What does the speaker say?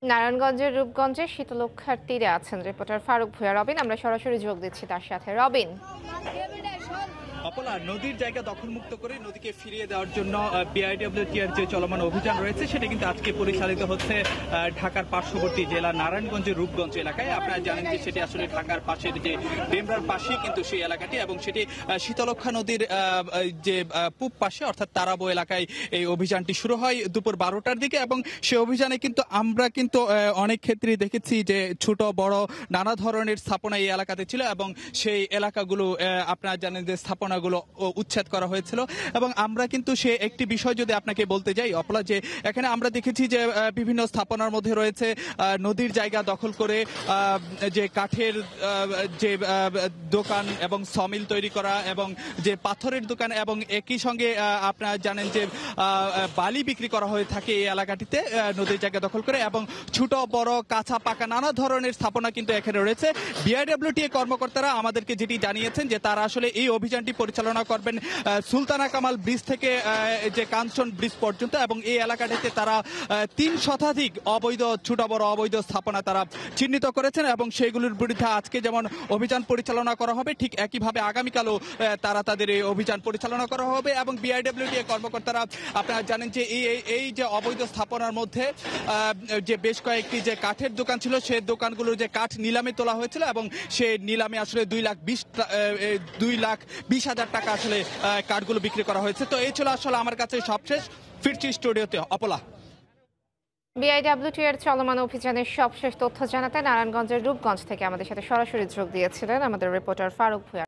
নারায়ণগঞ্জের রূপগঞ্জে শীতলক্ষ্যার তীরে আছেন রিপোর্টার ফারুক ভূঁইয়া। রবিন, আমরা সরাসরি যোগ দিচ্ছি তার সাথে। রবিন। অপলা, নদীর জায়গা দখলমুক্ত করে নদীকে ফিরিয়ে দেওয়ার জন্য বিআইডব্লিউটির যে চলমান অভিযান রয়েছে সেটা কিন্তু আজকে পরিচালিত হচ্ছে ঢাকার পার্শ্ববর্তী জেলা নারায়ণগঞ্জের রূপগঞ্জ এলাকায়। আপনারা জানেন যে সেটি আসলে ঢাকার পাশের যে ডেমরার পাশেই কিন্তু সেই এলাকাটি, এবং সেটি শীতলক্ষ্যা নদীর যে পূব পাশে অর্থাৎ তারাবো এলাকায় এই অভিযানটি শুরু হয় দুপুর 12টার দিকে। এবং সেই অভিযানে কিন্তু আমরা কিন্তু অনেক ক্ষেত্রেই দেখেছি যে ছোট বড় নানা ধরনের স্থাপনা এই এলাকাতে ছিল, এবং সেই এলাকাগুলো আপনারা জানেন যে স্থাপনাগুলো উচ্ছেদ করা হয়েছিল। এবং আমরা কিন্তু সে একটি বিষয় যদি আপনাকে বলতে যাই অপলা, যে এখানে আমরা দেখেছি যে বিভিন্ন স্থাপনার মধ্যে রয়েছে নদীর জায়গা দখল করে যে কাঠের যে দোকান এবং সমিল তৈরি করা, এবং যে পাথরের দোকান, এবং একই সঙ্গে আপনারা জানেন যে বালি বিক্রি করা হয়ে থাকে এই এলাকাটিতে নদীর জায়গা দখল করে, এবং ছোট বড় কাঁচা পাকা নানা ধরনের স্থাপনা কিন্তু এখানে রয়েছে। বিআইডব্লিউটি কর্মকর্তারা আমাদেরকে যেটি জানিয়েছেন যে তারা আসলে এই অভিযানটি পরিচালনা করবেন সুলতানা কামাল ব্রিজ থেকে যে কাঞ্চন ব্রিজ পর্যন্ত, এবং এই এলাকাটিতে তারা 3 শতাধিক অবৈধ ছোট বড় অবৈধ স্থাপনা তারা চিহ্নিত করেছেন, এবং সেইগুলোর বিরুদ্ধে আজকে যেমন অভিযান পরিচালনা করা হবে ঠিক একইভাবে আগামীকালও তারা তাদের এই অভিযান পরিচালনা করা হবে। এবং বিআইডব্লিউটি কর্মকর্তারা আপনারা জানেন যে এই যে অবৈধ স্থাপনার মধ্যে যে বেশ কয়েকটি যে কাঠের দোকান ছিল সেই দোকানগুলোর যে কাঠ নিলামে তোলা হয়েছিল, এবং সেই নিলামে আসলে 2,20,000 টাকা আসলে কাঠগুলো বিক্রি করা হয়েছে। তো এই ছিল আসলে আমার কাছে সবশেষ। ফিরছি স্টুডিওতে অপলা। বিআইডব্লিউটি এর চলমান অভিযানের সবশেষ তথ্য জানাতে নারায়ণগঞ্জের রূপগঞ্জ থেকে আমাদের সাথে সরাসরি যোগ দিয়েছিলেন আমাদের রিপোর্টার ফারুক ভূঁইয়া।